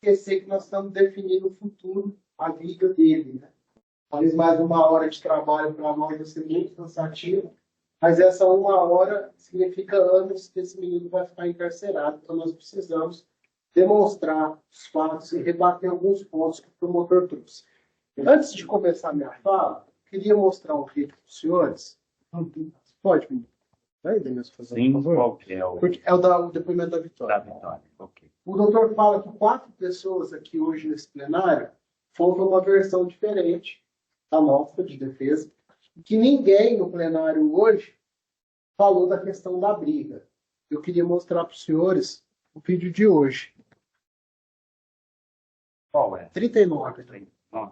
esquecer que nós estamos definindo o futuro, a vida dele, né? Talvez mais 1 hora de trabalho para nós vai ser muito cansativo, mas essa 1 hora significa anos que esse menino vai ficar encarcerado. Então nós precisamos demonstrar os fatos e rebater alguns pontos que o promotor trouxe. Antes de começar a minha fala, queria mostrar um vídeo para os senhores. Pode, menino? Vai, Denilson, fazer Sim, um favor? qual que é o... É o depoimento da Vitória. Da Vitória, ok. O doutor fala que 4 pessoas aqui hoje nesse plenário foram uma versão diferente da nossa de defesa, que ninguém no plenário hoje falou da questão da briga. Eu queria mostrar para os senhores o vídeo de hoje. Qual é? 39. 39.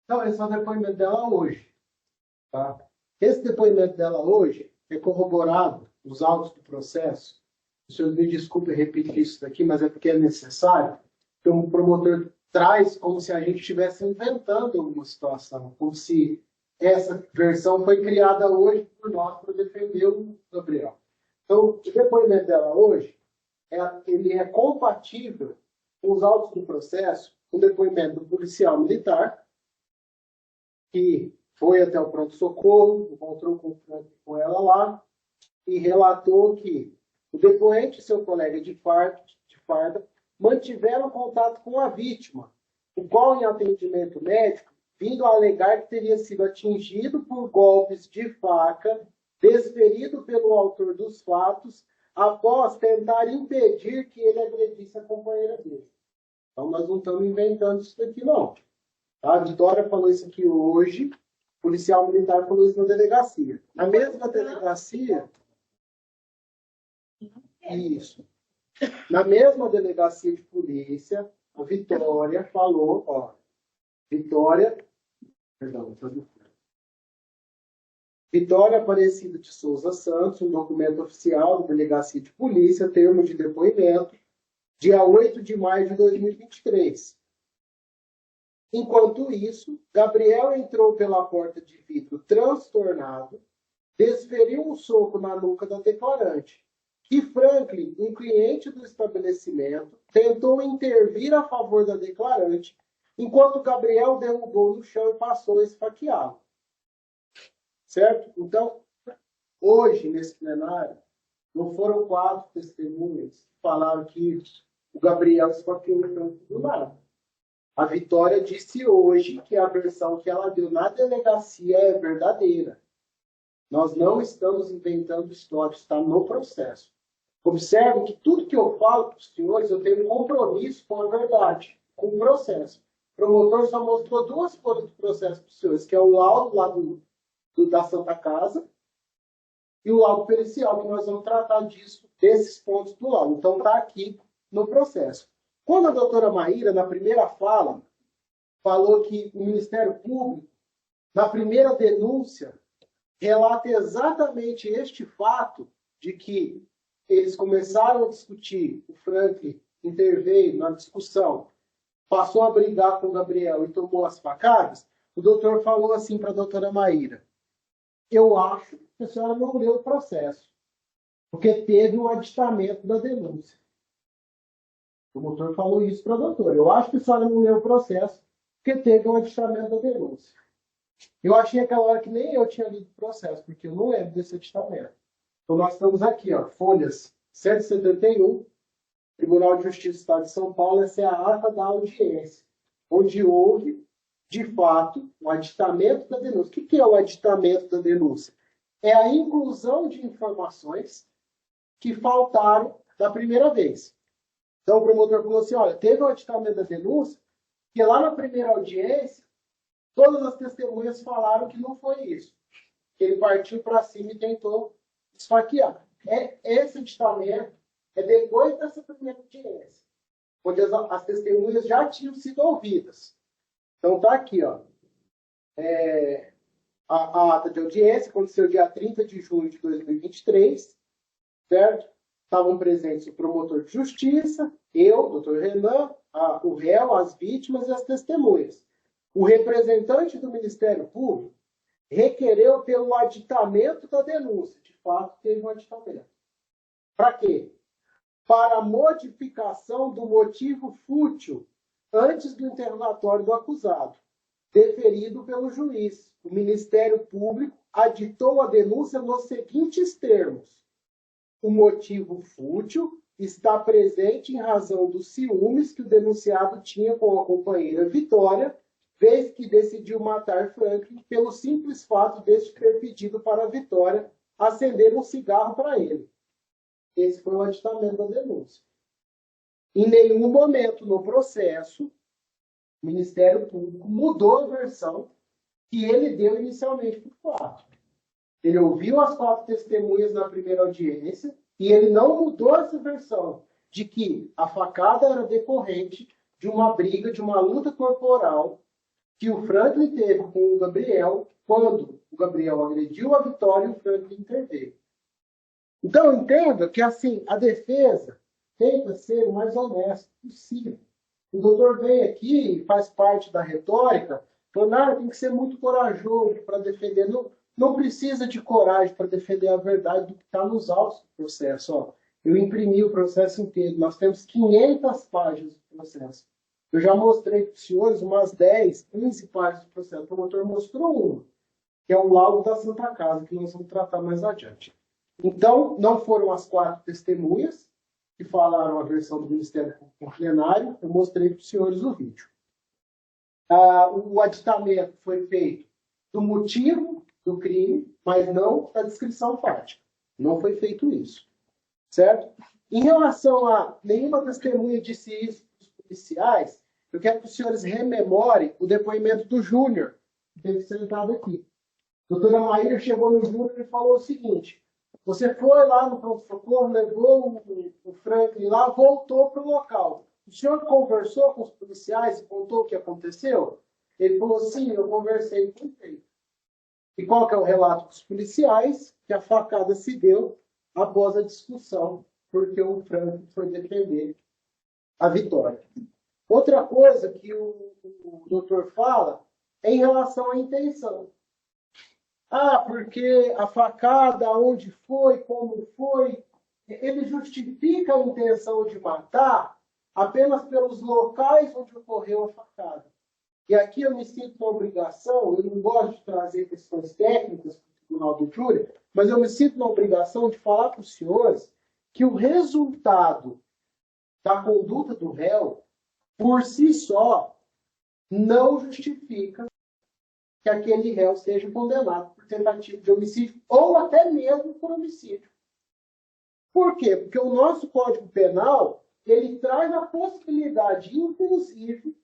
Então, esse é o depoimento dela hoje. Tá? Esse depoimento dela hoje é corroborado, os autos do processo. O senhor me desculpe repetir isso daqui, mas é porque é necessário. Então, o promotor traz como se a gente estivesse inventando alguma situação, como se essa versão foi criada hoje por nós para defender o Gabriel. Então, o depoimento dela hoje, ele é compatível com os autos do processo, o depoimento do policial militar, que foi até o pronto-socorro, encontrou com ela lá e relatou que o depoente e seu colega de farda mantiveram contato com a vítima, o qual, em atendimento médico, vindo a alegar que teria sido atingido por golpes de faca desferido pelo autor dos fatos após tentar impedir que ele agredisse a companheira dele. Então, nós não estamos inventando isso daqui, não. A Vitória falou isso aqui hoje, o policial militar falou isso na delegacia. Na mesma delegacia, isso. Na mesma delegacia de polícia, a Vitória falou, Vitória Aparecida de Souza Santos, um documento oficial da delegacia de polícia, termo de depoimento, dia 8 de maio de 2023. Enquanto isso, Gabriel entrou pela porta de vidro transtornado, desferiu um soco na nuca da declarante, que Franklin, um cliente do estabelecimento, tentou intervir a favor da declarante, enquanto Gabriel derrubou no chão e passou a esfaqueá-lo. Certo? Então, hoje, nesse plenário, não foram 4 testemunhas que falaram que o Gabriel esfaqueou o Franklin do nada. A Vitória disse hoje que a versão que ela deu na delegacia é verdadeira. Nós não estamos inventando história, está no processo. Observe que tudo que eu falo para os senhores, eu tenho um compromisso com a verdade, com o processo. O promotor só mostrou 2 folhas do processo para os senhores, que é o laudo lá da Santa Casa e o laudo pericial, que nós vamos tratar desses pontos do laudo. Então, está aqui no processo. Quando a doutora Maíra, na primeira fala, falou que o Ministério Público, na primeira denúncia, relata exatamente este fato de que eles começaram a discutir, o Franklin interveio na discussão, passou a brigar com o Gabriel e tomou as facadas, o doutor falou assim para a doutora Maíra: eu acho que a senhora não leu o processo, porque teve um aditamento da denúncia. O doutor falou isso para a doutora: eu acho que a senhora não leu o processo, porque teve um aditamento da denúncia. Eu achei aquela hora que nem eu tinha lido o processo, porque eu não lembro desse aditamento. Então nós estamos aqui, ó, folhas 171, Tribunal de Justiça do Estado de São Paulo, essa é a ata da audiência, onde houve, de fato, o aditamento da denúncia. O que é o aditamento da denúncia? É a inclusão de informações que faltaram da primeira vez. Então o promotor falou assim: olha, teve o aditamento da denúncia, que lá na primeira audiência, todas as testemunhas falaram que não foi isso. Que ele partiu para cima e tentou esfaquear. Esse aditamento é depois dessa primeira audiência, onde as testemunhas já tinham sido ouvidas. Então está aqui, ó. A ata de audiência aconteceu dia 30 de junho de 2023, certo? Estavam presentes o promotor de justiça, eu, doutor Renan, o réu, as vítimas e as testemunhas. O representante do Ministério Público requereu pelo aditamento da denúncia. De fato, teve um aditamento. Para quê? Para a modificação do motivo fútil antes do interrogatório do acusado, deferido pelo juiz. O Ministério Público aditou a denúncia nos seguintes termos: o motivo fútil está presente em razão dos ciúmes que o denunciado tinha com a companheira Vitória, vez que decidiu matar Franklin pelo simples fato deste ter pedido para a Vitória acender um cigarro para ele. Esse foi o aditamento da denúncia. Em nenhum momento no processo, o Ministério Público mudou a versão que ele deu inicialmente para o fato. Ele ouviu as 4 testemunhas na primeira audiência e ele não mudou essa versão de que a facada era decorrente de uma briga, de uma luta corporal que o Franklin teve com o Gabriel, quando o Gabriel agrediu a Vitória e o Franklin interveio. Então, entenda que, assim, a defesa tenta ser o mais honesto possível. O doutor vem aqui e faz parte da retórica, falando: tem que ser muito corajoso para defender. Não precisa de coragem para defender a verdade do que está nos autos do processo. Ó, eu imprimi o processo inteiro. Nós temos 500 páginas do processo. Eu já mostrei para os senhores umas 10, 15 páginas do processo. O promotor mostrou uma, que é o laudo da Santa Casa, que nós vamos tratar mais adiante. Então, não foram as 4 testemunhas que falaram a versão do Ministério Público plenário. Eu mostrei para os senhores o vídeo. O aditamento foi feito do motivo do crime, mas não da descrição fática. Não foi feito isso. Certo? Em relação a nenhuma testemunha disse isso para os policiais, eu quero que os senhores rememorem o depoimento do Júnior, que teve sentado aqui. A doutora Maíra chegou no Júnior e falou o seguinte: você foi lá no pronto-socorro, levou o Franklin lá, voltou para o local. O senhor conversou com os policiais e contou o que aconteceu? Ele falou: sim, eu conversei com ele. E qual que é o relato dos policiais? Que a facada se deu após a discussão, porque o Franklin foi defender a Vitória. Outra coisa que o doutor fala é em relação à intenção. Porque a facada, onde foi, como foi, ele justifica a intenção de matar apenas pelos locais onde ocorreu a facada. E aqui eu me sinto na obrigação, eu não gosto de trazer questões técnicas para o Tribunal do Júri, mas eu me sinto na obrigação de falar para os senhores que o resultado da conduta do réu, por si só, não justifica que aquele réu seja condenado por tentativa de homicídio ou até mesmo por homicídio. Por quê? Porque o nosso Código Penal, ele traz a possibilidade, inclusive,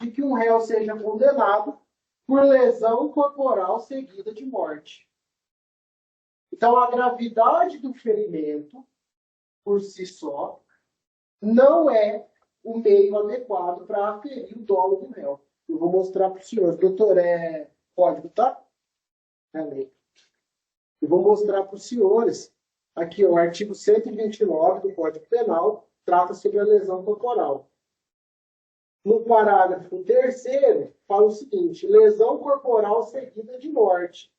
de que um réu seja condenado por lesão corporal seguida de morte. Então, a gravidade do ferimento, por si só, não é o meio adequado para aferir o dolo do réu. Eu vou mostrar para os senhores. Doutor, código, tá? É lei. Eu vou mostrar para os senhores. Aqui, o artigo 129 do Código Penal trata sobre a lesão corporal. No parágrafo 3º, fala o seguinte: lesão corporal seguida de morte.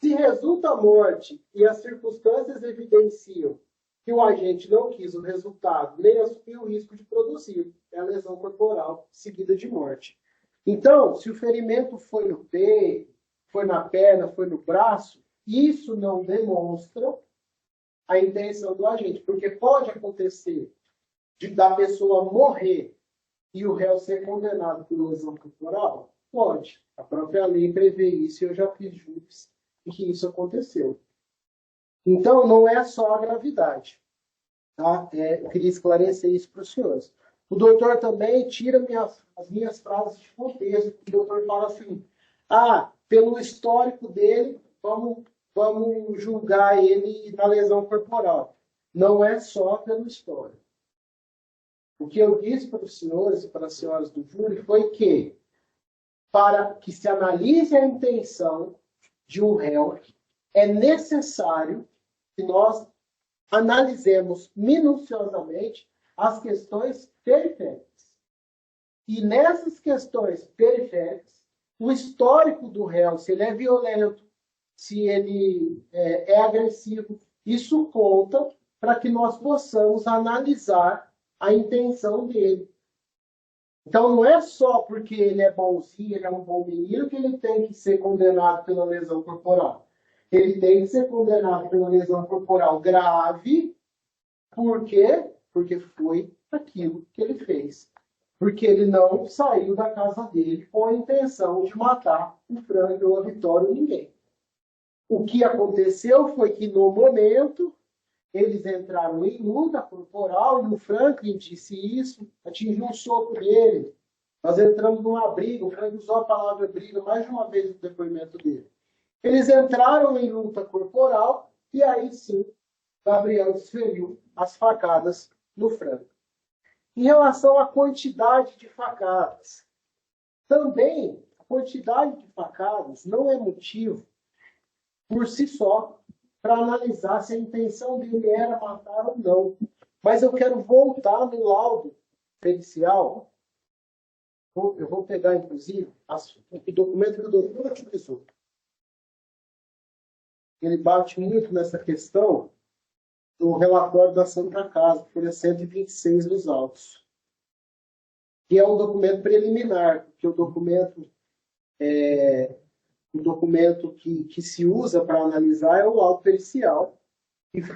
Se resulta a morte e as circunstâncias evidenciam que o agente não quis o resultado, nem assumiu o risco de produzir, é a lesão corporal seguida de morte. Então, se o ferimento foi no peito, foi na perna, foi no braço, isso não demonstra a intenção do agente, porque pode acontecer da pessoa morrer e o réu ser condenado por lesão corporal? Pode. A própria lei prevê isso e eu já fiz jus em que isso aconteceu. Então, não é só a gravidade. Tá? Eu queria esclarecer isso para os senhores. O doutor também tira as minhas frases de contexto. O doutor fala assim, pelo histórico dele, vamos julgar ele na lesão corporal. Não é só pelo histórico. O que eu disse para os senhores e para as senhoras do júri foi que, para que se analise a intenção de um réu, é necessário que nós analisemos minuciosamente as questões periféricas. E nessas questões periféricas, o histórico do réu, se ele é violento, se ele é agressivo, isso conta para que nós possamos analisar a intenção dele. Então, não é só porque ele é bonzinho, ele é um bom menino, que ele tem que ser condenado pela lesão corporal. Ele tem que ser condenado pela lesão corporal grave. Por quê? Porque foi aquilo que ele fez. Porque ele não saiu da casa dele com a intenção de matar o Frank ou a Vitória ou ninguém. O que aconteceu foi que, no momento, eles entraram em luta corporal e o Franklin disse isso, atingiu um soco dele. Nós entramos numa briga, o Franklin usou a palavra briga mais de uma vez no depoimento dele. Eles entraram em luta corporal e aí sim, Gabriel desferiu as facadas no Franklin. Em relação à quantidade de facadas, também a quantidade de facadas não é motivo por si só para analisar se a intenção dele era matar ou não. Mas eu quero voltar no laudo pericial. Eu vou pegar, inclusive, o documento que o doutor utilizou. Ele bate muito nessa questão do relatório da Santa Casa, folha 126 dos autos, que é um documento preliminar, que o documento que se usa para analisar é o laudo pericial,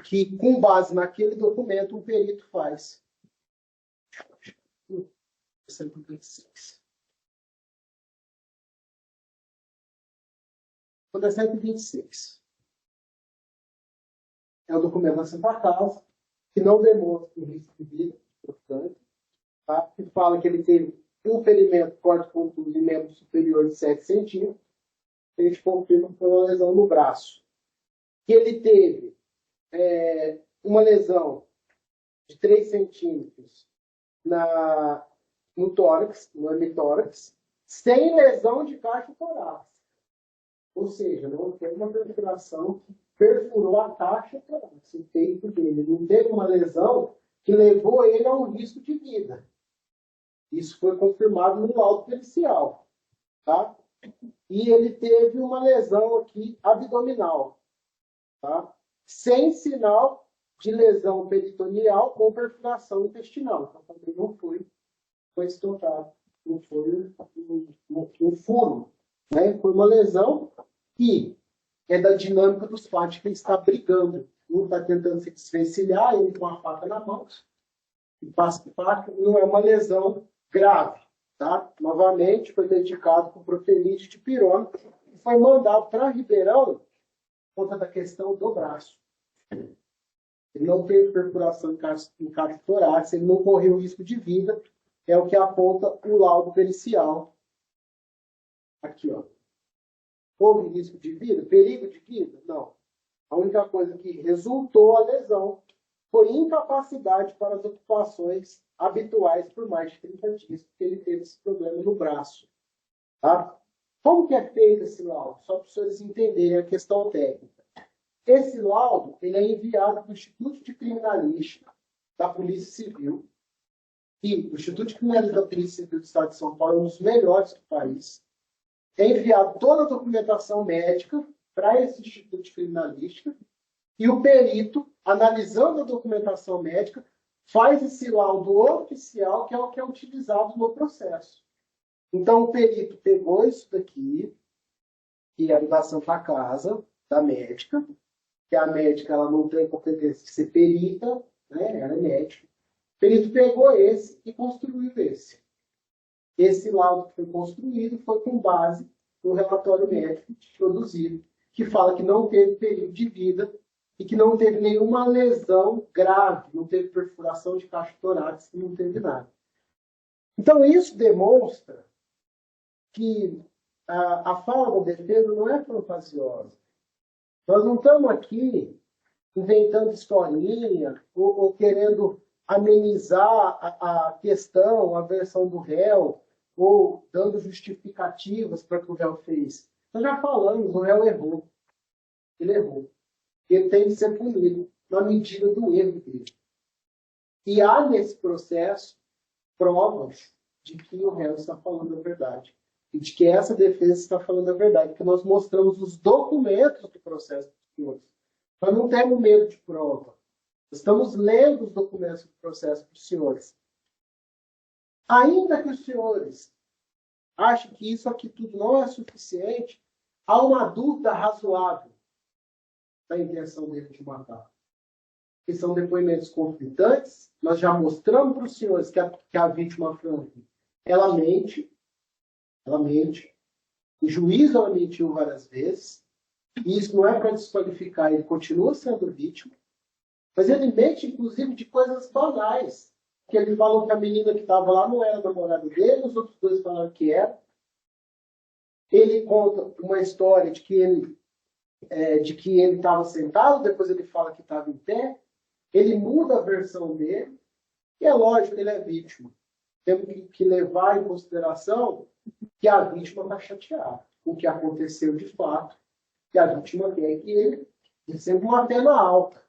que, com base naquele documento, o perito faz. 126. Folha 126. É o documento da Santa Casa, que não demonstra o risco de vida, portanto, tá? Que fala que ele teve um ferimento corte contuso de membro superior de 7 centímetros, a gente confirma que foi uma lesão no braço. Que ele teve uma lesão de 3 centímetros no tórax, no hemitórax, sem lesão de caixa torácica. Ou seja, não teve uma perfuração que perfurou a caixa torácica, o peito dele. Não teve uma lesão que levou ele a um risco de vida. Isso foi confirmado no laudo pericial. Tá? E ele teve uma lesão aqui abdominal. Tá? Sem sinal de lesão peritoneal com perfuração intestinal. Então, também não foi estocado. Não foi um furo. Né? Foi uma lesão que é da dinâmica dos fatos, que ele está brigando. Um está tentando se desvencilhar, ele com a faca na mão. E passa a faca, não é uma lesão grave. Tá? Novamente, foi dedicado com profelite de pirona e foi mandado para Ribeirão por conta da questão do braço. Ele não teve perfuração em caixa torácica, ele não correu risco de vida, é o que aponta o laudo pericial. Aqui, ó. Houve risco de vida? Perigo de vida? Não. A única coisa que resultou a lesão foi incapacidade para as ocupações habituais por mais de 30 dias, porque ele teve esse problema no braço. Tá? Como que é feito esse laudo? Só para os senhores entenderem a questão técnica. Esse laudo ele é enviado para o Instituto de Criminalística da Polícia Civil. E o Instituto de Criminalística da Polícia Civil do Estado de São Paulo é um dos melhores do país. É enviado toda a documentação médica para esse Instituto de Criminalística e o perito, analisando a documentação médica, faz esse laudo oficial, que é o que é utilizado no processo. Então, o perito pegou isso daqui, que é da Santa Casa, da médica, que a médica ela não tem competência de ser perita, né? Ela é médica. O perito pegou esse e construiu esse. Esse laudo que foi construído foi com base no relatório médico produzido, que fala que não teve período de vida e que não teve nenhuma lesão grave, não teve perfuração de caixa torácica, não teve nada. Então, isso demonstra que a fala da defesa não é fantasiosa. Nós não estamos aqui inventando historinha ou querendo amenizar a questão, a versão do réu, ou dando justificativas para o que o réu fez. Nós já falamos, o réu errou. Ele errou. Ele tem que ser punido na medida do erro dele. E há nesse processo provas de que o réu está falando a verdade. E de que essa defesa está falando a verdade. Porque nós mostramos os documentos do processo dos senhores. Nós não temos medo de prova. Estamos lendo os documentos do processo dos senhores. Ainda que os senhores achem que isso aqui tudo não é suficiente, há uma dúvida razoável da intenção dele de matar. Que são depoimentos conflitantes. Nós já mostramos para os senhores que a vítima Franklin, ela mente. O juiz ela mentiu várias vezes. E isso não é para desqualificar, ele continua sendo vítima. Mas ele mente, inclusive, de coisas banais. Que ele falou que a menina que estava lá não era namorada dele, os outros dois falaram que era. Ele conta uma história de que ele estava sentado, depois ele fala que estava em pé. Ele muda a versão dele. E é lógico que ele é vítima. Temos que levar em consideração que a vítima está chateada. O que aconteceu de fato. Que a vítima quer que ele receba uma pena alta.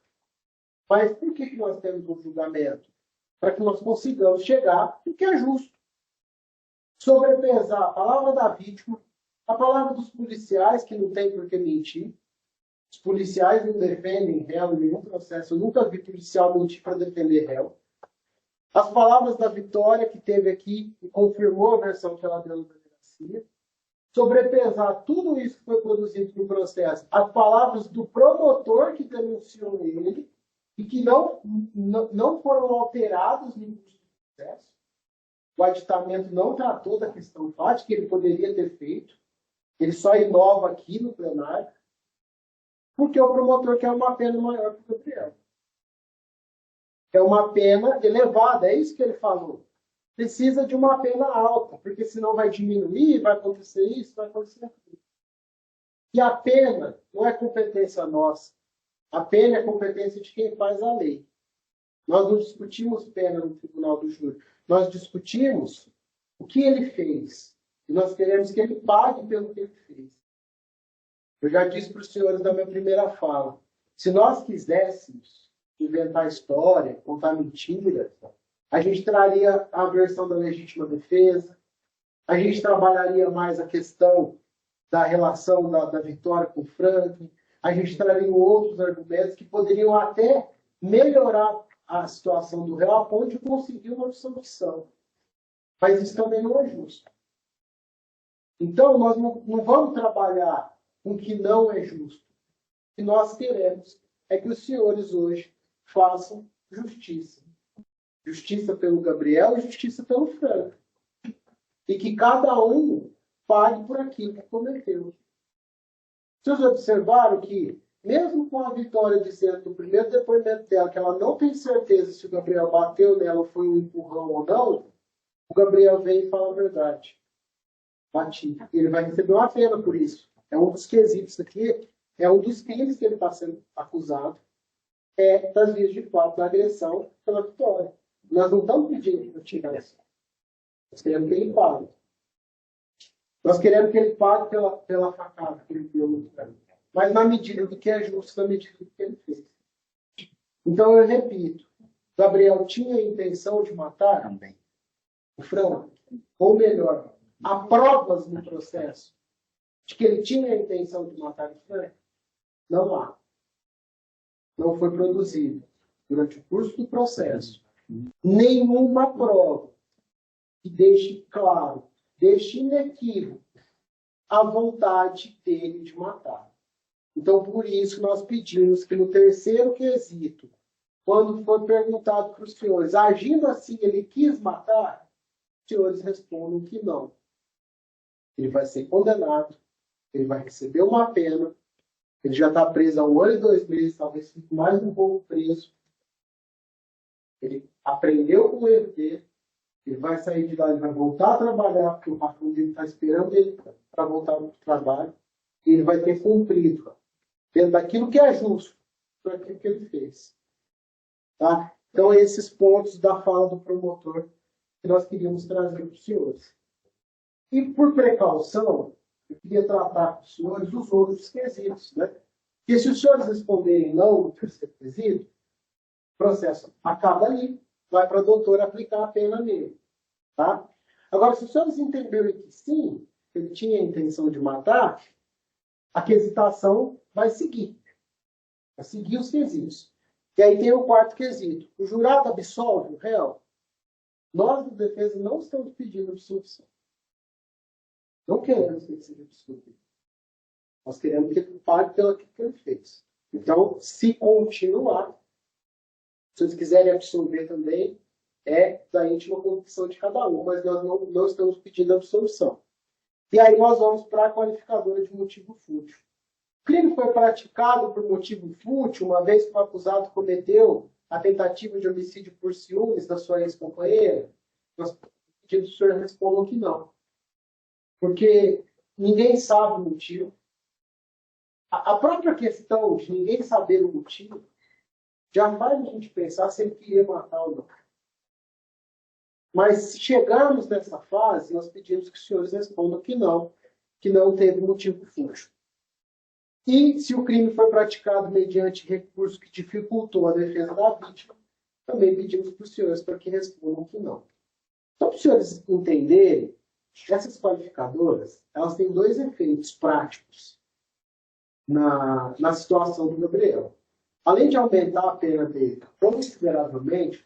Mas por que nós temos um julgamento? Para que nós consigamos chegar no que é justo. Sobrepesar a palavra da vítima, a palavra dos policiais, que não tem por que mentir. Os policiais não defendem réu em nenhum processo. Eu nunca vi policial mentir para defender réu. As palavras da Vitória, que teve aqui e confirmou a versão que ela deu na delegacia. Sobrepesar tudo isso que foi produzido no processo. As palavras do promotor que denunciou ele e que não foram alterados no curso do processo. O aditamento não tratou da questão fática, que ele poderia ter feito. Ele só inova aqui no plenário. Porque o promotor quer uma pena maior que o Gabriel. É uma pena elevada, é isso que ele falou. Precisa de uma pena alta, porque senão vai diminuir, vai acontecer isso, vai acontecer aquilo. E a pena não é competência nossa. A pena é competência de quem faz a lei. Nós não discutimos pena no tribunal do júri. Nós discutimos o que ele fez. E nós queremos que ele pague pelo que ele fez. Eu já disse para os senhores na minha primeira fala. Se nós quiséssemos inventar história, contar mentira, a gente traria a versão da legítima defesa, a gente trabalharia mais a questão da relação da Vitória com o Franklin, a gente traria outros argumentos que poderiam até melhorar a situação do réu a ponto de conseguir uma absolvição. Mas isso também não é justo. Então, nós não vamos trabalhar com o que não é justo. O que nós queremos é que os senhores hoje façam justiça. Justiça pelo Gabriel e justiça pelo Franklin. E que cada um pague por aquilo que cometeu. Vocês observaram que, mesmo com a Vitória dizendo no primeiro depoimento dela que ela não tem certeza se o Gabriel bateu nela ou foi um empurrão ou não, o Gabriel vem e fala a verdade. Bati. Ele vai receber uma pena por isso. É um dos quesitos aqui, é um dos crimes que ele está sendo acusado. das vias de fato da agressão pela vitória. Nós não estamos pedindo para tirar isso. Nós queremos que ele pague. Nós queremos que ele pague pela facada que ele deu. Mas na medida do que é justo, na medida do que ele fez. Então, eu repito. Gabriel tinha a intenção de matar também o Franco. Ou melhor, há provas no processo de que ele tinha a intenção de matar o Franco? Não há. Não foi produzido, durante o curso do processo, nenhuma prova que deixe claro, deixe inequívoco a vontade dele de matar. Então, por isso, nós pedimos que no terceiro quesito, quando for perguntado para os senhores, agindo assim, ele quis matar? Os senhores respondam que não. Ele vai ser condenado, ele vai receber uma pena, ele já está preso há 1 ano e 2 meses, talvez fique mais um pouco preso. Ele aprendeu com o erro dele, ele vai sair de lá, ele vai voltar a trabalhar, porque o patrão dele está esperando ele para voltar para o trabalho, e ele vai ter cumprido, dentro daquilo que é justo, por aquilo que ele fez. Tá? Então, esses pontos da fala do promotor que nós queríamos trazer para os senhores. E, por precaução, eu queria tratar com os senhores os outros quesitos, né? Porque se os senhores responderem não no terceiro quesito, o processo acaba ali, vai para a doutora aplicar a pena nele. Tá? Agora, se os senhores entenderem que sim, ele tinha a intenção de matar, a quesitação vai seguir. Vai seguir os quesitos. E aí tem o quarto quesito. O jurado absolve o réu? Nós, da defesa, não estamos pedindo absolvição. Não queremos que ele seja absolvido. Nós queremos que ele pague pelo que ele fez. Então, se continuar, se vocês quiserem absolver também, é da íntima convicção de cada um, mas nós não estamos pedindo absolvição. E aí nós vamos para a qualificadora de motivo fútil. O crime foi praticado por motivo fútil, uma vez que o acusado cometeu a tentativa de homicídio por ciúmes da sua ex-companheira? Nós pedimos que o senhor respondam que não. Porque ninguém sabe o motivo. A própria questão de ninguém saber o motivo já faz a gente pensar se ele queria matar ou não. Mas se chegarmos nessa fase, nós pedimos que os senhores respondam que não teve motivo fútil. E se o crime foi praticado mediante recurso que dificultou a defesa da vítima, também pedimos para os senhores para que respondam que não. Então, para os senhores entenderem, essas qualificadoras, elas têm 2 efeitos práticos na situação do Gabriel. Além de aumentar a pena dele consideravelmente,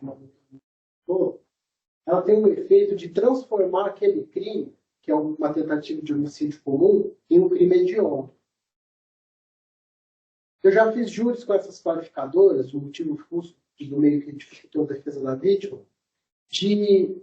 ela tem o efeito de transformar aquele crime, que é uma tentativa de homicídio comum, em um crime hediondo. Eu já fiz júris com essas qualificadoras, o motivo fútil do meio que dificultou a defesa da vítima, de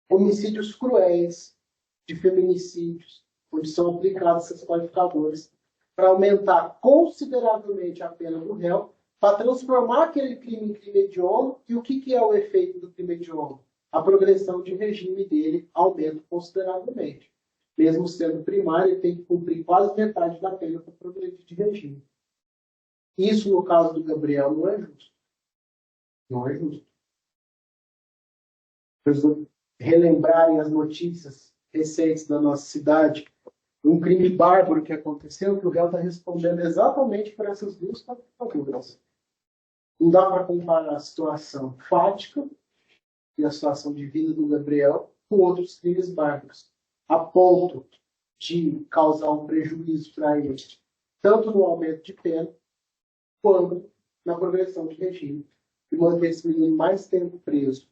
homicídios cruéis, de feminicídios, onde são aplicadas essas qualificadoras para aumentar consideravelmente a pena do réu, para transformar aquele crime em crime hediondo. E o que é o efeito do crime hediondo? A progressão de regime dele aumenta consideravelmente. Mesmo sendo primário, ele tem que cumprir quase metade da pena para progredir de regime. Isso, no caso do Gabriel, não é justo. Não é justo. Vocês relembrarem as notícias recentes da nossa cidade, um crime bárbaro que aconteceu, que o réu está respondendo exatamente por essas 2 qualificadoras. Não dá para comparar a situação fática e a situação de vida do Gabriel com outros crimes bárbaros, a ponto de causar um prejuízo para ele, tanto no aumento de pena, quanto na progressão de regime, e manter esse menino mais tempo preso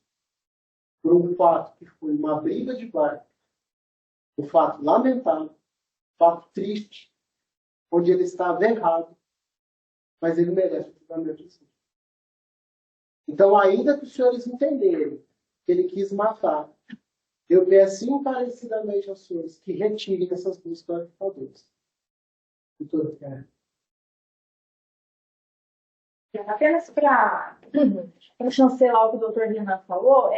por um fato que foi uma briga de bar, um fato lamentável, um fato triste, onde ele estava errado, mas ele merece o julgamento de si. Então, ainda que os senhores entenderem que ele quis matar, eu peço encarecidamente aos senhores que retirem essas 2 qualificadoras. Doutor, apenas para chancelar o que o doutor Renan falou,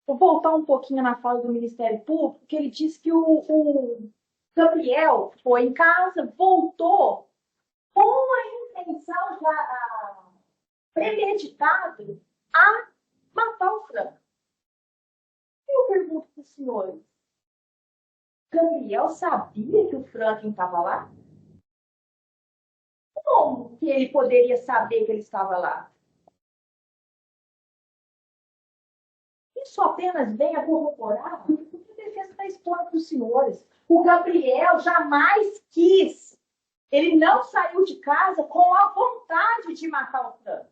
vou voltar um pouquinho na fala do Ministério Público, que ele disse que o Gabriel foi em casa, voltou com a intenção, premeditado a matar o Frank. Eu pergunto para os senhores, Gabriel sabia que o Franklin estava lá? Como que ele poderia saber que ele estava lá? Isso apenas vem a corroborar o que a defesa está expondo para os senhores. O Gabriel jamais quis. Ele não saiu de casa com a vontade de matar o Franklin.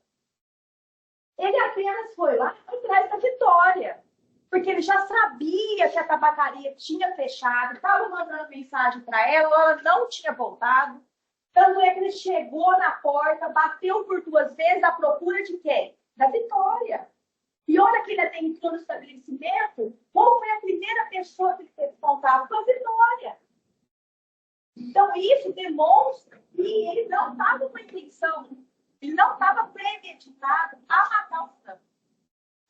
Ele apenas foi lá atrás da Vitória. Porque ele já sabia que a tabacaria tinha fechado, estava mandando mensagem para ela não tinha voltado. Tanto é que ele chegou na porta, bateu por 2 vezes à procura de quem? Da Vitória. E olha que ele adentrou no estabelecimento, qual foi a primeira pessoa que ele teve contato? Com a Vitória. Então, isso demonstra que ele não estava com intenção, ele não estava premeditado a matar o Frank.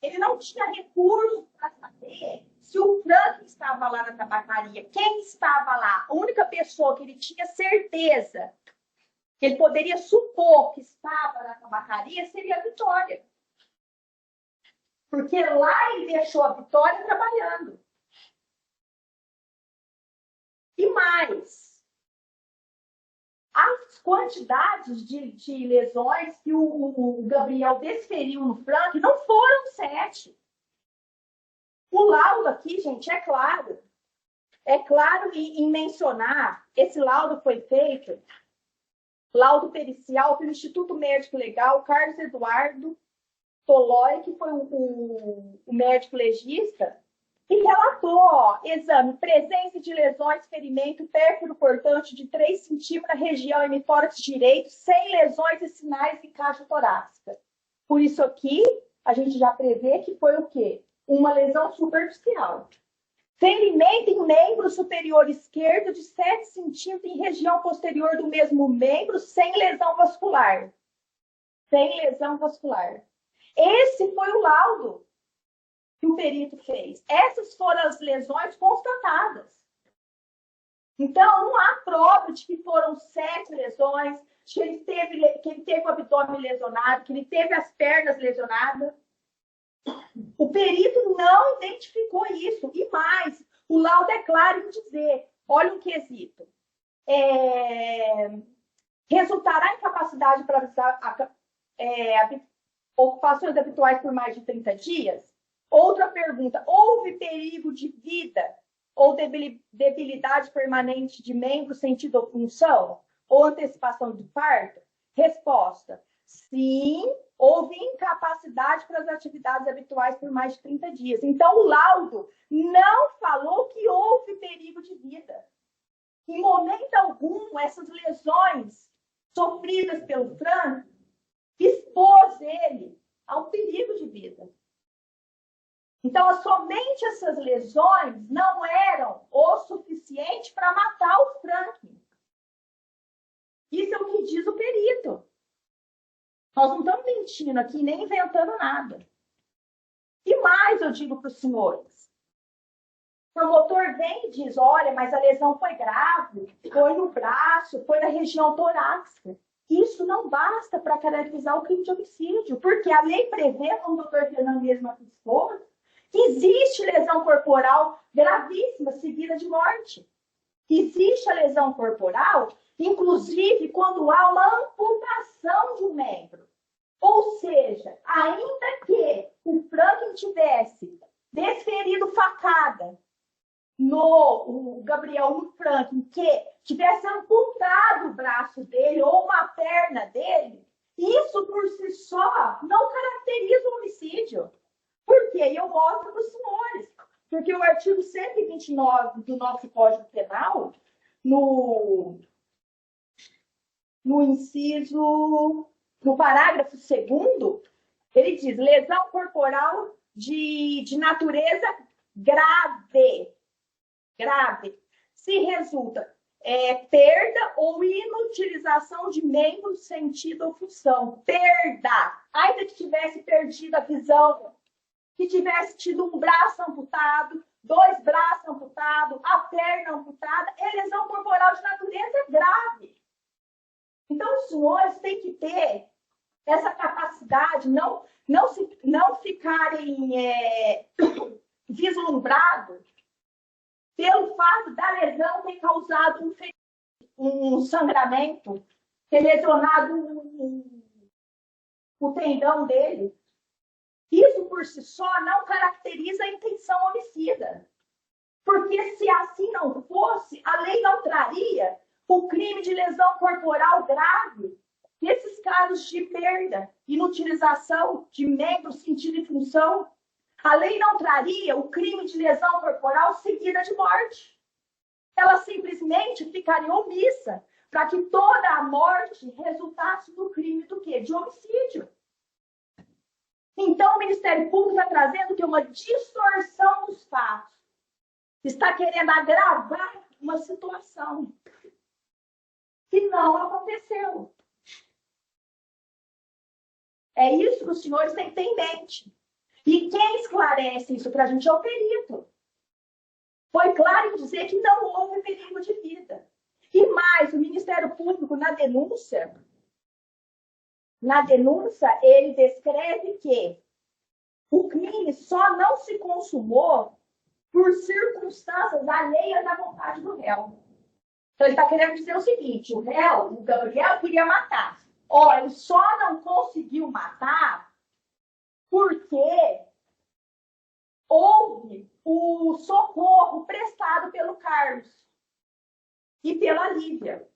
Ele não tinha recurso para saber se o Frank estava lá na tabacaria. Quem estava lá? A única pessoa que ele tinha certeza que ele poderia supor que estava na tabacaria seria a Vitória. Porque lá ele deixou a Vitória trabalhando. E mais, as quantidades de lesões que o Gabriel desferiu no Frank não foram 7. O laudo aqui, gente, é claro em mencionar, esse laudo foi feito, laudo pericial pelo Instituto Médico Legal, Carlos Eduardo Tolói, que foi o médico legista, e relatou, ó, exame, presença de lesões, ferimento, pérfuro cortante de 3 centímetros na região hemitórax direito, sem lesões e sinais de caixa torácica. Por isso aqui, a gente já prevê que foi o quê? Uma lesão superficial. Ferimento em membro superior esquerdo de 7 centímetros em região posterior do mesmo membro, sem lesão vascular. Sem lesão vascular. Esse foi o laudo que o perito fez. Essas foram as lesões constatadas. Então, não há prova de que foram 7 lesões, de que ele teve o abdômen lesionado, que ele teve as pernas lesionadas. O perito não identificou isso. E mais, o laudo é claro em dizer, olha o quesito. Resultará incapacidade para ocupações habituais por mais de 30 dias? Outra pergunta, houve perigo de vida ou debilidade permanente de membro, sentido ou função? Ou antecipação de parto? Resposta, sim, houve incapacidade para as atividades habituais por mais de 30 dias. Então, o laudo não falou que houve perigo de vida. Em momento algum, essas lesões sofridas pelo Frank expôs ele ao perigo de vida. Então, somente essas lesões não eram o suficiente para matar o Frank. Isso é o que diz o perito. Nós não estamos mentindo aqui, nem inventando nada. E mais eu digo para os senhores. O promotor vem e diz, olha, mas a lesão foi grave, foi no braço, foi na região torácica. Isso não basta para caracterizar o crime de homicídio, porque a lei prevê, como o doutor Fernando mesmo expôs, que existe lesão corporal gravíssima seguida de morte. Existe a lesão corporal, inclusive quando há uma amputação de um membro. Ou seja, ainda que o Franklin tivesse desferido facada no Gabriel, no Franklin, que tivesse amputado o braço dele ou uma perna dele, isso por si só não caracteriza o homicídio. Por quê? E eu mostro para os senhores. Porque o artigo 129 do nosso Código Penal, no inciso, no parágrafo 2º, ele diz lesão corporal de natureza grave. Grave. Se resulta perda ou inutilização de membro, sentido ou função. Perda. Ainda que tivesse perdido a visão, que tivesse tido um braço amputado, 2 braços amputados, a perna amputada, é lesão corporal de natureza grave. Então, os senhores têm que ter essa capacidade, não ficarem vislumbrados pelo fato da lesão ter causado um sangramento, ter lesionado o tendão dele. Isso por si só não caracteriza a intenção homicida. Porque se assim não fosse, a lei não traria o crime de lesão corporal grave nesses casos de perda, inutilização de membros, sentido e função. A lei não traria o crime de lesão corporal seguida de morte. Ela simplesmente ficaria omissa para que toda a morte resultasse do crime do quê? De homicídio. Então, o Ministério Público está trazendo que uma distorção dos fatos. Está querendo agravar uma situação que não aconteceu. É isso que os senhores têm que ter em mente. E quem esclarece isso para a gente é o perito. Foi claro em dizer que não houve perigo de vida. E mais, o Ministério Público, na denúncia, ele descreve que o crime só não se consumou por circunstâncias alheias à vontade do réu. Então, ele está querendo dizer o seguinte, o réu, o Gabriel, queria matar. Ele só não conseguiu matar porque houve o socorro prestado pelo Carlos e pela Lívia.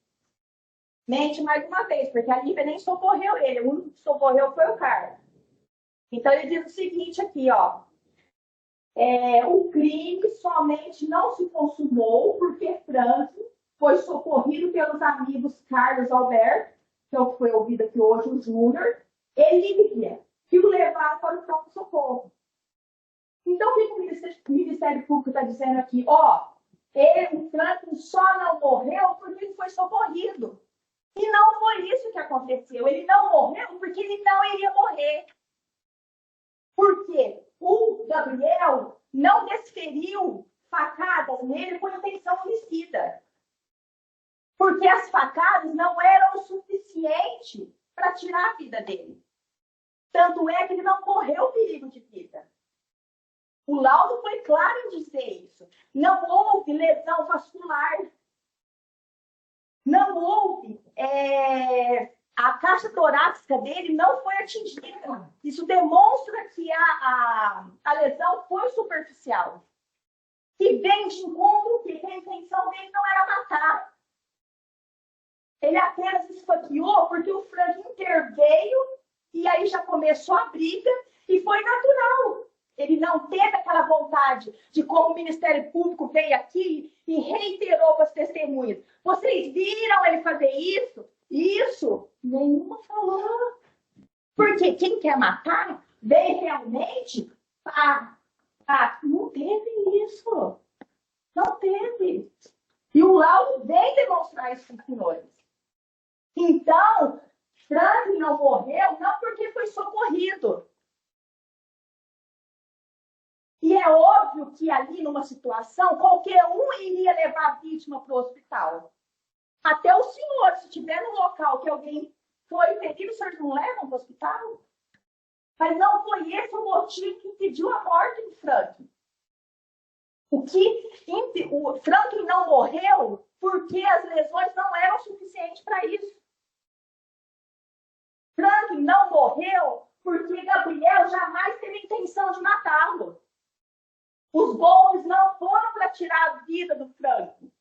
Mente mais uma vez, porque a Lívia nem socorreu ele, o único que socorreu foi o Carlos. Então, ele diz o seguinte aqui, o crime somente não se consumou porque Frank foi socorrido pelos amigos Carlos Alberto, que é o que foi ouvido aqui hoje, o Júnior, e Lívia, que o levaram para o pronto-socorro. Então, o que o Ministério Público está dizendo aqui? O Franklin só não morreu porque ele foi socorrido. E não foi isso que aconteceu. Ele não morreu porque ele não iria morrer. Por quê? O Gabriel não desferiu facadas nele com intenção homicida. Porque as facadas não eram o suficiente para tirar a vida dele. Tanto é que ele não correu perigo de vida. O laudo foi claro em dizer isso. Não houve lesão vascular. Não houve. A caixa torácica dele não foi atingida. Isso demonstra que a lesão foi superficial. E vem de encontro que a intenção dele não era matar. Ele apenas esfaqueou porque o Frank interveio e aí já começou a briga e foi natural. Ele não teve aquela vontade de, como o Ministério Público veio aqui e reiterou para as testemunhas. Vocês viram ele fazer isso? Isso? Nenhuma falou. Porque quem quer matar vem realmente não teve isso. Não teve. E o laudo vem demonstrar isso para os senhores. Então, Frank não morreu não porque foi socorrido. E é óbvio que ali, numa situação, qualquer um iria levar a vítima para o hospital. Até o senhor, se estiver no local que alguém foi ferido, os senhores não levam para o hospital? Mas não foi esse o motivo que impediu a morte do Frank. O Frank não morreu porque as lesões não eram suficientes para isso. Frank não morreu porque Gabriel jamais teve intenção de matá-lo. Os golpes não foram para tirar a vida do Frank.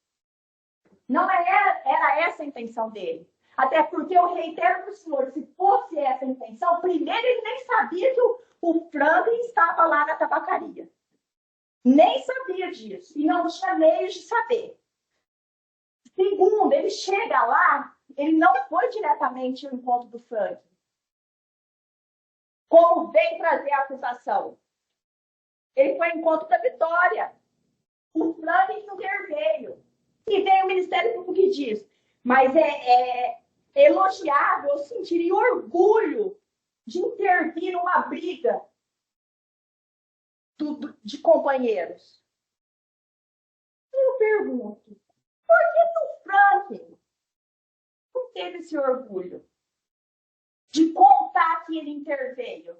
Não era essa a intenção dele. Até porque eu reitero para o senhor, se fosse essa a intenção, primeiro ele nem sabia que o Frank estava lá na tabacaria. Nem sabia disso. E não tinha meios de saber. Segundo, ele chega lá, ele não foi diretamente ao encontro do Frank. Como vem trazer a acusação. Ele foi ao encontro da Vitória. O Frank interveio. E vem o Ministério Público que diz, mas é elogiável, eu sentiria orgulho de intervir numa briga de companheiros. Eu pergunto, por que o Frank não teve esse orgulho de contar que ele interveio.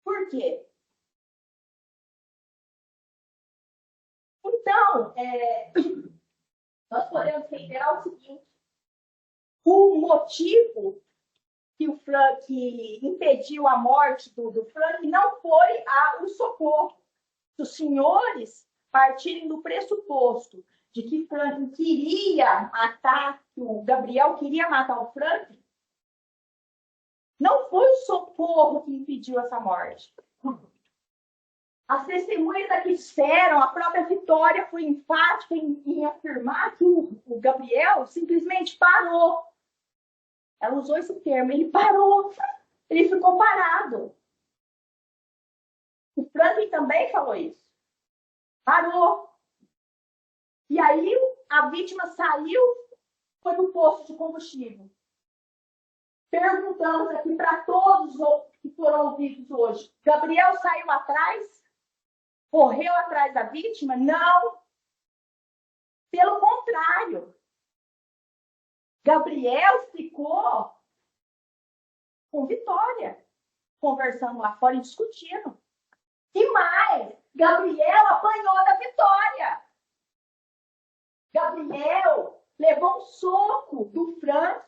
Por quê? Então, nós podemos reiterar o seguinte: o motivo que o Frank impediu a morte do Frank não foi o socorro. Os senhores partirem do pressuposto de que Frank queria matar, que o Gabriel queria matar o Frank, não foi o socorro que impediu essa morte. As testemunhas aqui disseram, a própria Vitória foi enfática em afirmar que o Gabriel simplesmente parou. Ela usou esse termo, ele parou. Ele ficou parado. O Franklin também falou isso. Parou. E aí a vítima saiu, foi no posto de combustível. Perguntamos aqui para todos que foram ouvidos hoje: Gabriel saiu atrás? Correu atrás da vítima? Não. Pelo contrário. Gabriel ficou com Vitória, conversando lá fora e discutindo. E mais, Gabriel apanhou da Vitória. Gabriel levou um soco do Frank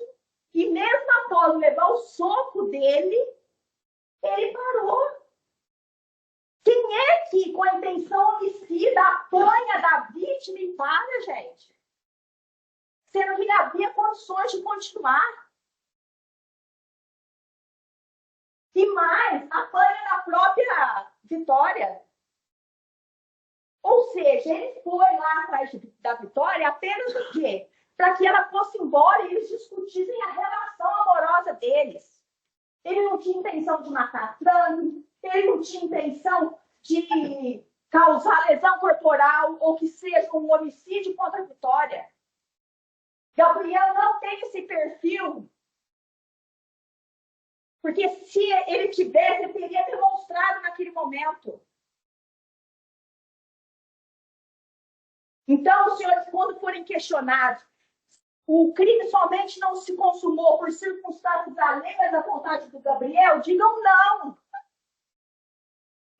e mesmo após levar o soco dele, ele parou. Quem é que, com a intenção homicida, apanha da vítima e para, gente? Sendo que havia condições de continuar. E mais, apanha da própria Vitória. Ou seja, ele foi lá atrás da Vitória apenas o quê? Para que ela fosse embora e eles discutissem a relação amorosa deles. Ele não tinha intenção de matar Frank, ele não tinha intenção de causar lesão corporal ou que seja um homicídio contra a Vitória. Gabriel não tem esse perfil. Porque se ele tivesse, ele teria demonstrado naquele momento. Então, os senhores, quando forem questionados, o crime somente não se consumou por circunstâncias alheias à vontade do Gabriel, digam não.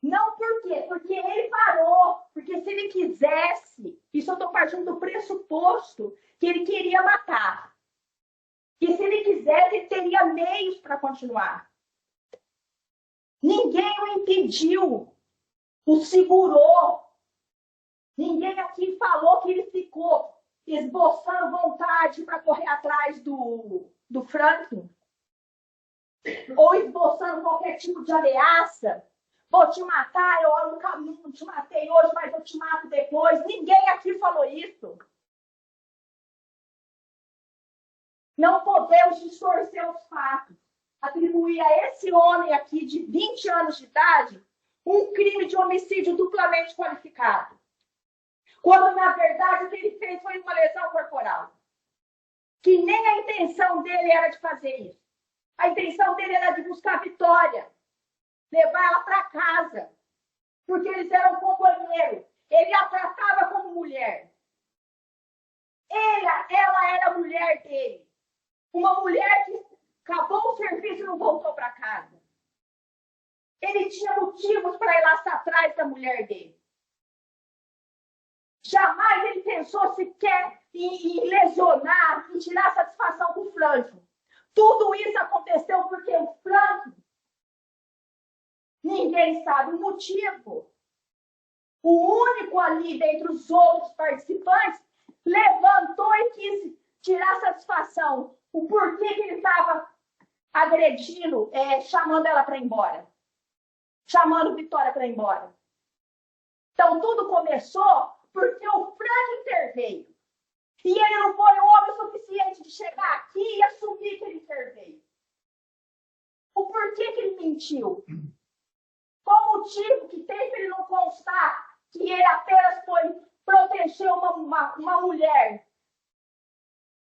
Não por quê? Porque ele parou. Porque se ele quisesse, isso eu estou partindo do pressuposto que ele queria matar. E se ele quisesse, ele teria meios para continuar. Ninguém o impediu, o segurou. Ninguém aqui falou que ele ficou esboçando vontade para correr atrás do Franklin. Ou esboçando qualquer tipo de ameaça. Vou te matar, eu não te matei hoje, mas eu te mato depois. Ninguém aqui falou isso. Não podemos distorcer os fatos. Atribuir a esse homem aqui de 20 anos de idade um crime de homicídio duplamente qualificado. Quando, na verdade, o que ele fez foi uma lesão corporal. Que nem a intenção dele era de fazer isso. A intenção dele era de buscar a Vitória. Levar ela para casa. Porque eles eram companheiros. Ele a tratava como mulher. Ela era a mulher dele. Uma mulher que acabou o serviço e não voltou para casa. Ele tinha motivos para ir lá atrás da mulher dele. Jamais ele pensou sequer em lesionar, em tirar satisfação com o Franklin. Tudo isso aconteceu porque o Franklin, ninguém sabe o motivo. O único ali, dentre os outros participantes, levantou e quis tirar satisfação. O porquê que ele estava agredindo, chamando ela para ir embora. Chamando Vitória para ir embora. Então, tudo começou porque o Frank interveio. E ele não foi homem o suficiente de chegar aqui e assumir que ele interveio. O porquê que ele mentiu? Qual o motivo que tem para ele não constar que ele apenas foi proteger uma mulher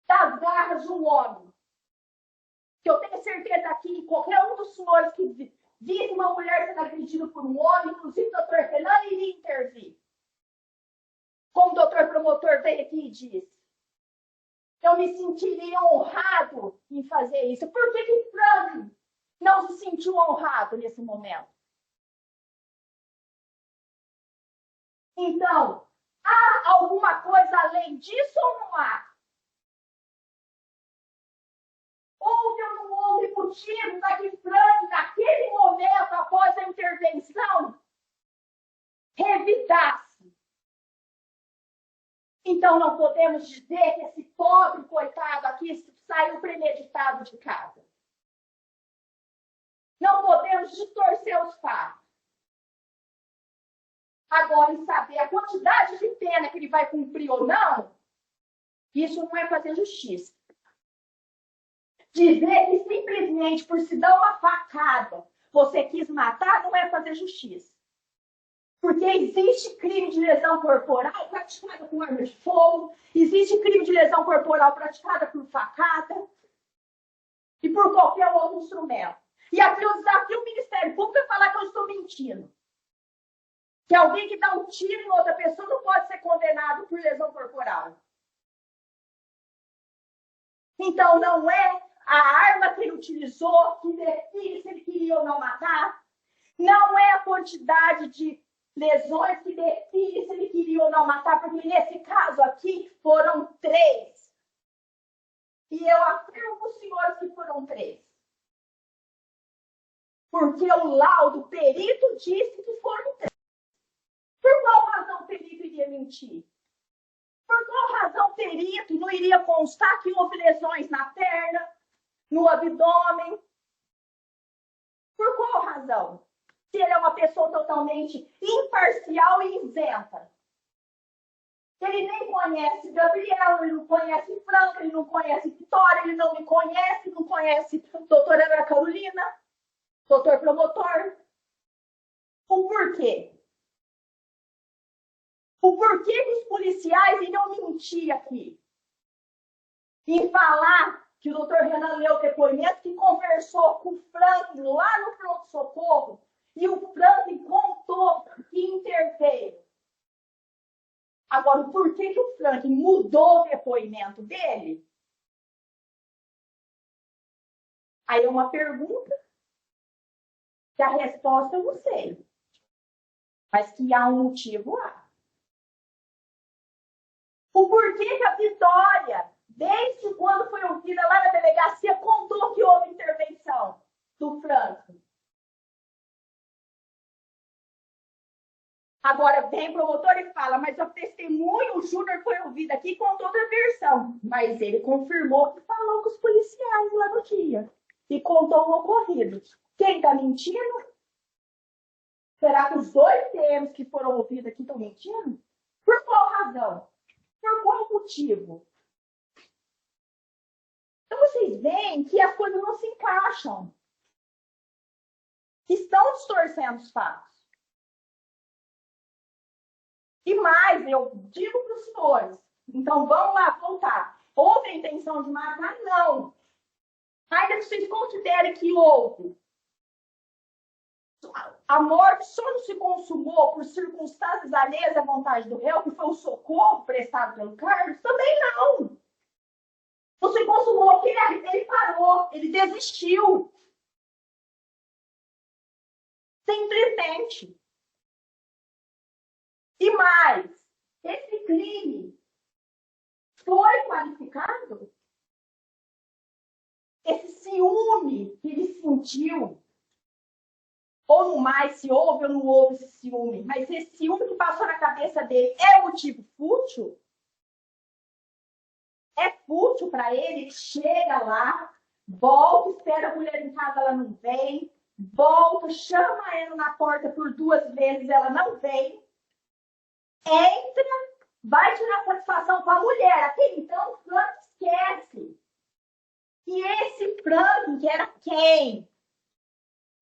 das garras de um homem? Que eu tenho certeza aqui, qualquer um dos senhores que visse uma mulher sendo agredida por um homem, inclusive o doutor Fernando, iria intervir. Como o doutor promotor veio aqui e disse. Eu me sentiria honrado em fazer isso. Por que que Franklin não se sentiu honrado nesse momento? Então, há alguma coisa além disso ou não há? Houve ou não houve motivo para que Franklin, naquele momento, após a intervenção, revidasse? Então, não podemos dizer que esse pobre coitado aqui saiu premeditado de casa. Não podemos distorcer os fatos. Agora, em saber a quantidade de pena que ele vai cumprir ou não, isso não é fazer justiça. Dizer que simplesmente por se dar uma facada você quis matar não é fazer justiça. Porque existe crime de lesão corporal praticada com arma de fogo, existe crime de lesão corporal praticada por facada e por qualquer outro instrumento. E aqui eu desafio o Ministério Público a falar que eu estou mentindo. Que alguém que dá um tiro em outra pessoa não pode ser condenado por lesão corporal. Então, não é a arma que ele utilizou que define se ele queria ou não matar. Não é a quantidade de lesões que define se ele queria ou não matar, porque nesse caso aqui foram 3. E eu afirmo para os senhores que foram 3. Porque o laudo perito disse que foram 3. Por qual razão o perito iria mentir? Por qual razão o perito não iria constar que houve lesões na perna, no abdômen? Por qual razão? Se ele é uma pessoa totalmente imparcial e isenta. Ele nem conhece Gabriel, ele não conhece Franca, ele não conhece Vitória, ele não me conhece, não conhece a doutora Ana Carolina, doutor promotor. O porquê? O porquê que os policiais iriam mentir aqui? Em falar que o doutor Renan leu o depoimento, que conversou com o Franklin lá no pronto-socorro, e o Franklin contou que interveio. Agora, o porquê que o Franklin mudou o depoimento dele? Aí é uma pergunta que a resposta eu não sei. Mas que há um motivo lá. O porquê que a Vitória, desde quando foi ouvida lá na delegacia, contou que houve intervenção do Franklin? Agora vem o promotor e fala, mas o testemunho, o Júnior foi ouvido aqui e contou outra versão. Mas ele confirmou que falou com os policiais lá no dia. E contou o ocorrido. Quem está mentindo? Será que os 2 TMs que foram ouvidos aqui estão mentindo? Por qual razão? Por qual motivo? Então vocês veem que as coisas não se encaixam. Estão distorcendo os fatos. E mais, eu digo para os senhores, então vamos lá, voltar. Houve a intenção de matar? Não. Ainda que vocês considerem que houve. A morte só não se consumou por circunstâncias alheias à vontade do réu, que foi o socorro prestado pelo Carlos? Também não. Não se consumou porque ele parou, ele desistiu. Simplesmente. E mais, esse crime foi qualificado? Esse ciúme que ele sentiu, ou no mais, se houve ou não houve esse ciúme, mas esse ciúme que passou na cabeça dele é motivo fútil? É fútil para ele? Ele chega lá, volta, espera a mulher em casa, ela não vem, volta, chama ela na porta por 2 vezes, ela não vem. Entra, vai tirar satisfação com a mulher. Até então, o Frank esquece. E esse Frank, que era quem?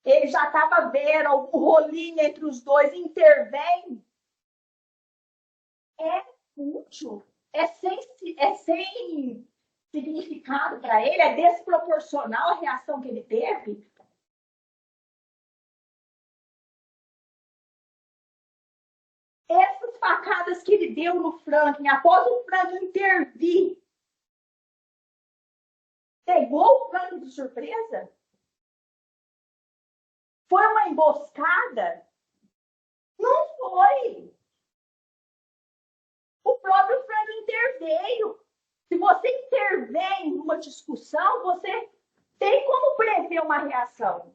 Ele já estava vendo o rolinho entre os dois, intervém. É fútil. É sem significado para ele. É desproporcional a reação que ele teve. Essas facadas que ele deu no Franklin, após o Franklin intervir, Pegou o Franklin de surpresa? Foi uma emboscada? Não foi. O próprio Franklin interveio. Se você intervém numa discussão, você tem como prever uma reação.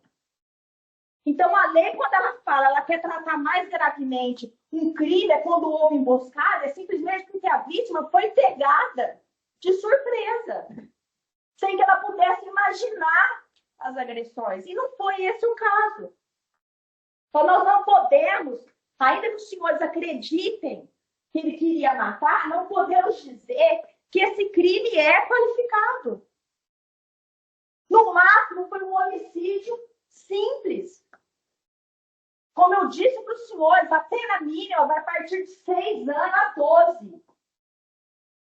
Então, a lei, quando ela fala, ela quer tratar mais gravemente um crime, é quando houve emboscada, é simplesmente porque a vítima foi pegada de surpresa, sem que ela pudesse imaginar as agressões. E não foi esse o caso. Então, nós não podemos, ainda que os senhores acreditem que ele queria matar, não podemos dizer que esse crime é qualificado. No máximo, foi um homicídio simples. Como eu disse para os senhores, a pena mínima vai partir de 6 anos a 12.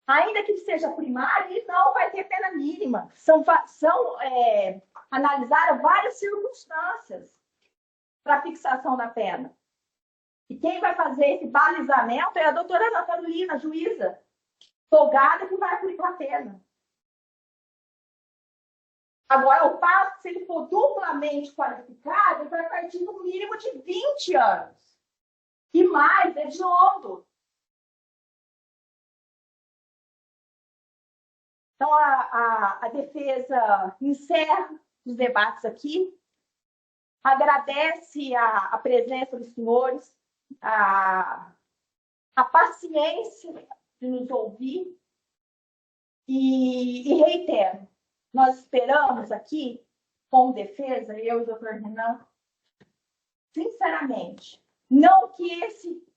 Ainda que seja primário, ele não vai ter pena mínima. Analisaram várias circunstâncias para a fixação da pena. E quem vai fazer esse balizamento é a doutora Ana Carolina, juíza, togada, que vai aplicar a pena. Agora, o passo, se ele for duplamente qualificado, ele vai partir no mínimo de 20 anos. E mais, é hediondo. Então, a defesa encerra os debates aqui. Agradece a presença dos senhores, a paciência de nos ouvir. E reitero, nós esperamos aqui, como defesa, eu e o doutor Renan, sinceramente, não que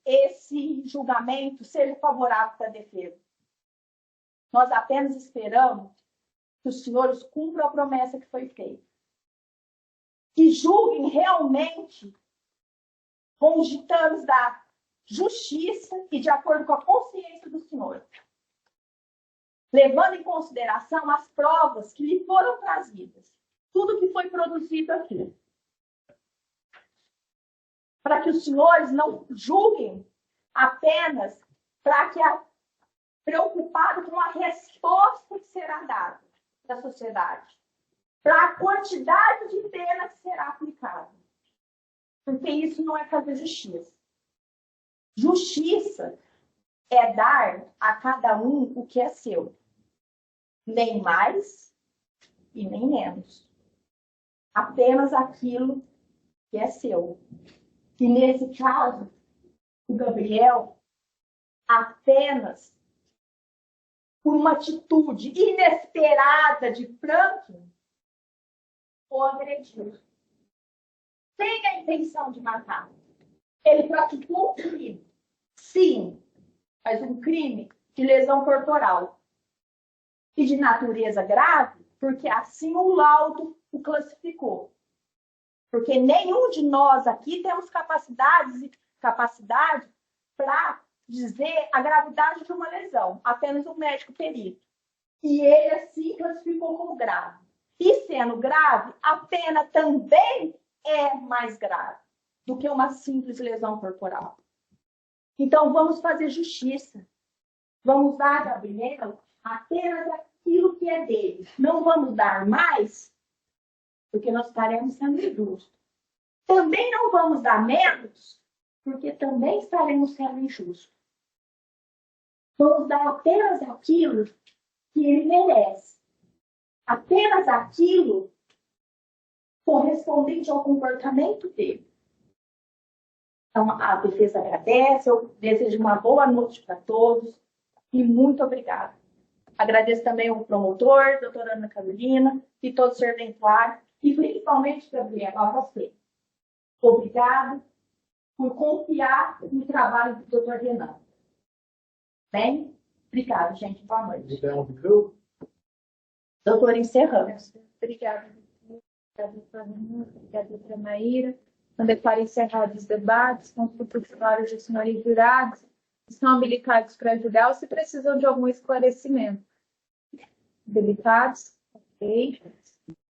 esse julgamento seja favorável para a defesa. Nós apenas esperamos que os senhores cumpram a promessa que foi feita. Que julguem realmente com os ditames da justiça e de acordo com a consciência do senhor. Levando em consideração as provas que lhe foram trazidas. Tudo que foi produzido aqui. Para que os senhores não julguem apenas preocupado com a resposta que será dada da sociedade. Para a quantidade de pena que será aplicada. Porque isso não é fazer justiça. Justiça é dar a cada um o que é seu. Nem mais e nem menos. Apenas aquilo que é seu. E nesse caso, o Gabriel, apenas por uma atitude inesperada de Franklin, o agrediu. Sem a intenção de matar. Ele praticou um crime. Sim, mas um crime de lesão corporal. E de natureza grave, porque assim o laudo o classificou. Porque nenhum de nós aqui temos capacidade para dizer a gravidade de uma lesão. Apenas um médico perito. E ele assim classificou como grave. E sendo grave, a pena também é mais grave do que uma simples lesão corporal. Então, vamos fazer justiça. Vamos dar a Gabriel apenas aquilo que é dele. Não vamos dar mais, porque nós estaremos sendo injustos. Também não vamos dar menos, porque também estaremos sendo injustos. Vamos dar apenas aquilo que ele merece. Apenas aquilo correspondente ao comportamento dele. Então, a defesa agradece, eu desejo uma boa noite para todos e muito obrigada. Agradeço também ao promotor, doutora Ana Carolina, e todo o serventuário, e principalmente, Gabriel, a você. Obrigada por confiar no trabalho do doutor Renan. Bem? Obrigada, gente. Boa noite. Doutora, encerramos. Obrigada. Obrigada, doutora Renan. Obrigada, doutora Maíra. Eu declaro encerrados os debates, consulto os senhores e senhores jurados, que estão habilitados para julgar ou se precisam de algum esclarecimento. Habilitados? Ok.